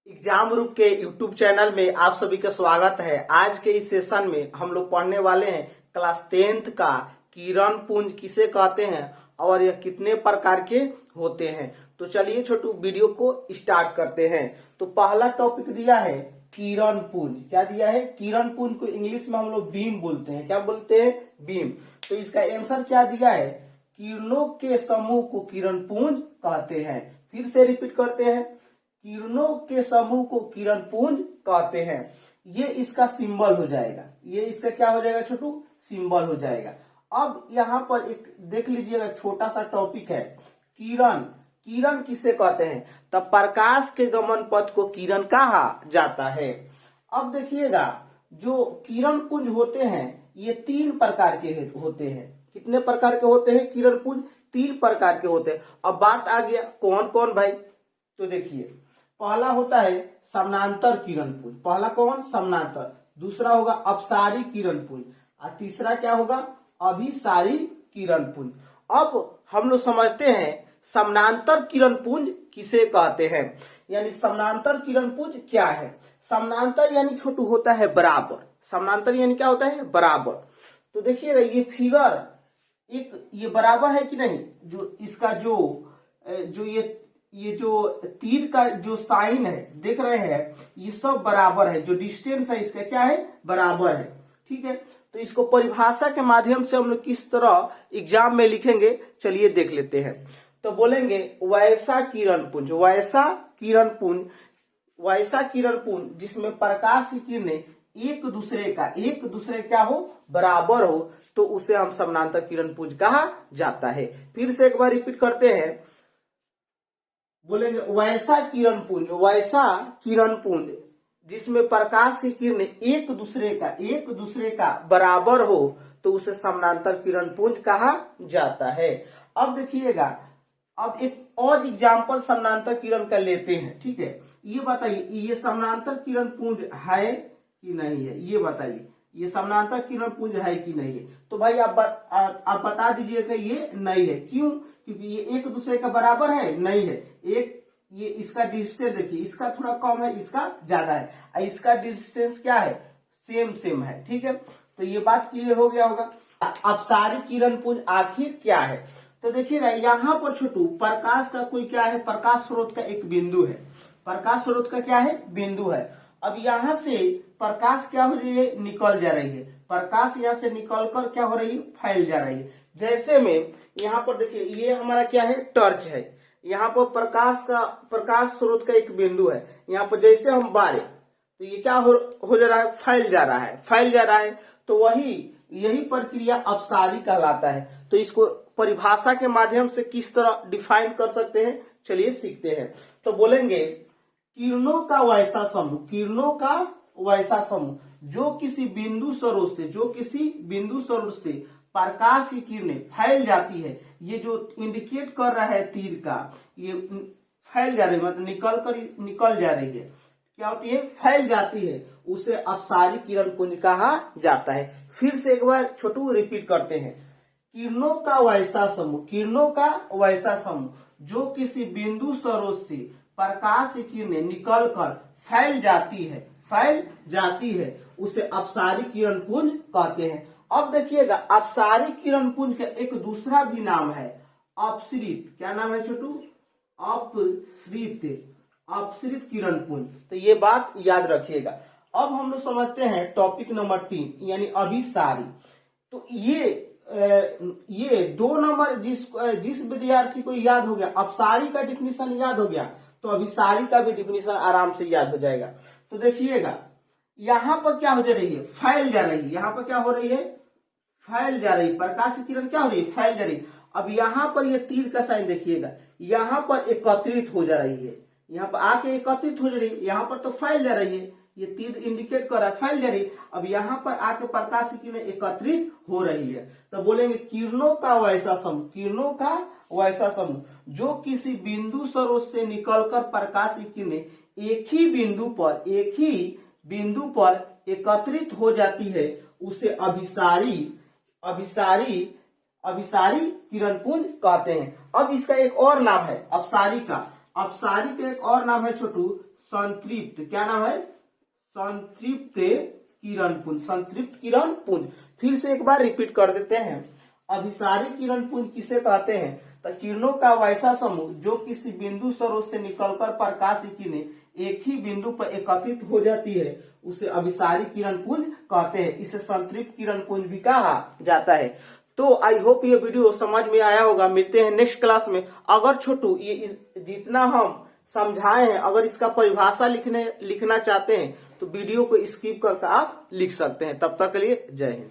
Exam group के YouTube channel में आप सभी का स्वागत है। आज के इस सेशन में हम लोग पढ़ने वाले हैं क्लास 10th का किरण पुंज किसे कहते हैं और यह कितने प्रकार के होते हैं। तो चलिए छोटू वीडियो को स्टार्ट करते हैं। तो पहला टॉपिक दिया है किरण पुंज। क्या दिया है? किरण पुंज को इंग्लिश में हम लोग बीम बोलते हैं। क्या बोलते हैं? बीम। तो इसका आंसर क्या दिया है? किरणों के समूह को किरण पुंज कहते हैं। फिर से रिपीट करते हैं, किरणों के समूह को किरण पुंज कहते हैं। ये इसका सिंबल हो जाएगा। ये इसका क्या हो जाएगा छोटू? सिंबल हो जाएगा। अब यहाँ पर एक देख लीजिएगा, छोटा सा टॉपिक है किरण। किरण किसे कहते हैं? तब प्रकाश के गमन पथ को किरण कहा जाता है। अब देखिएगा, जो किरण पुंज होते हैं ये 3 प्रकार के होते हैं। कितने प्रकार के होते हैं किरण पुंज? 3 प्रकार के होते हैं। अब बात आ गया कौन कौन भाई? तो देखिए, पहला होता है समानांतर किरण पुंज। पहला कौन? समानांतर। दूसरा होगा अपसारी किरण पुंज और तीसरा क्या होगा? अभिसारी किरण पुंज। अब हम लोग समझते हैं समानांतर किरण पुंज किसे कहते हैं, यानी समानांतर किरण पुंज क्या है। समानांतर यानी छोटू होता है बराबर। समानांतर यानी क्या होता है? बराबर। तो देखिएगा ये फिगर एक ये बराबर है कि नहीं? जो इसका जो ये जो तीर का जो साइन है देख रहे हैं, ये सब बराबर है। जो डिस्टेंस है इसका क्या है? बराबर है। ठीक है, तो इसको परिभाषा के माध्यम से हम लोग किस तरह एग्जाम में लिखेंगे, चलिए देख लेते हैं। तो बोलेंगे वैसा किरण पुंज। वैसा किरण पुंज, वैसा किरण पुंज जिसमें प्रकाश की किरणें एक दूसरे क्या हो? बराबर हो, तो उसे हम समानांतर किरण पुंज कहा जाता है। फिर से एक बार रिपीट करते हैं, बोलेंगे वैसा किरण पुंज जिसमें प्रकाश की किरणें एक दूसरे का बराबर हो, तो उसे समानांतर किरण पुंज कहा जाता है। अब देखिएगा, अब एक और एग्जाम्पल समानांतर किरण का लेते हैं। ठीक है, ये बताइए ये समानांतर किरण पुंज है कि नहीं है? ये बताइए, ये समानांतर किरण पुंज है कि नहीं है? तो भाई आप बता दीजिएगा ये नहीं है। क्यों? क्योंकि ये एक दूसरे का बराबर है नहीं है। एक ये इसका डिस्टेंस देखिए, इसका थोड़ा कम है, इसका ज्यादा है, और इसका डिस्टेंस क्या है? सेम है। ठीक है, तो ये बात क्लियर हो गया होगा। अपसारी किरण पुंज आखिर क्या है? तो देखिएगा यहाँ पर छोटू प्रकाश का कोई क्या है? प्रकाश स्रोत का एक बिंदु है। प्रकाश स्रोत का क्या है? बिंदु है। अब यहाँ से प्रकाश क्या हो रही है? निकल जा रही है। प्रकाश यहाँ से निकलकर क्या हो रही है? फैल जा रही है। जैसे में यहाँ पर देखिए, ये हमारा क्या है? टॉर्च है। यहाँ पर प्रकाश स्रोत का एक बिंदु है। यहाँ पर जैसे हम बारे, तो ये क्या हो जा रहा है? फैल जा रहा है। तो यही प्रक्रिया अपसारी कहलाता है। तो इसको परिभाषा के माध्यम से किस तरह डिफाइन कर सकते हैं, चलिए सीखते हैं। तो बोलेंगे किरणों का वैसा समूह जो किसी बिंदु स्रोत से प्रकाश की किरणें फैल जाती है। ये जो इंडिकेट कर रहा है तीर का, ये फैल जा रही है, मतलब निकल जा रही है। क्या होती है? फैल जाती है। उसे अपसारी किरण पुंज कहा जाता है। फिर से एक बार छोटू रिपीट करते हैं, किरणों का वैसा समूह जो किसी बिंदु स्रोत से प्रकाश की किरणें निकलकर फैल जाती है, उसे अपसारी किरण पुंज कहते हैं। अब देखिएगा, अपसारी किरण पुंज का एक दूसरा भी नाम है अपसृत। क्या नाम है छोटू? अपसृत किरण पुंज। तो ये बात याद रखिएगा। अब हम लोग समझते हैं टॉपिक नंबर 3 यानी अभिसारी। तो ये 2 नंबर जिस विद्यार्थी को याद हो गया, अपसारी का डिफिनीशन याद हो गया, तो अभिसारी का भी डिफिनीशन आराम से याद हो जाएगा। तो देखिएगा यहाँ पर क्या हो जा रही है? फैल जा रही है। यहाँ पर क्या हो रही है? फैल जा रही है। प्रकाश की किरण क्या हो रही है? फैल जा रही है। अब यहाँ पर ये तीर का साइन देखिएगा, यहाँ पर एकत्रित हो जा रही है। यहाँ पर आके एकत्रित हो जा रही है। यहाँ पर तो फैल जा रही है, ये तीर इंडिकेट कर रहा है फैल जा रही है। अब यहाँ पर आके प्रकाश की किरणें एकत्रित हो रही है। तो बोलेंगे किरणों का वैसा समूह जो किसी बिंदु स्रोत से निकलकर प्रकाश की किरणें एक ही बिंदु पर एकत्रित हो जाती है, उसे अभिसारी किरण पुंज कहते हैं। अब इसका एक और नाम है अपसारी का। एक और नाम है छोटू संतृप्त, क्या नाम है, संतृप्त किरण पुंज, संतृप्त किरण पुंज। फिर से एक बार रिपीट कर देते हैं, अभिसारी किरण पुंज किसे कहते हैं, तो किरणों का वैसा समूह जो किसी बिंदु स्रोत से निकलकर प्रकाश की किरणें एक ही बिंदु पर एकत्रित हो जाती है, उसे अभिसारी किरण पुंज कहते हैं। इसे संतृप्त किरण पुंज भी कहा जाता है। तो आई होप ये वीडियो समझ में आया होगा। मिलते हैं नेक्स्ट क्लास में। अगर छोटू ये जितना हम समझाए हैं, अगर इसका परिभाषा लिखना चाहते हैं तो वीडियो को स्किप करके आप लिख सकते हैं। तब तक के लिए जय हिंद।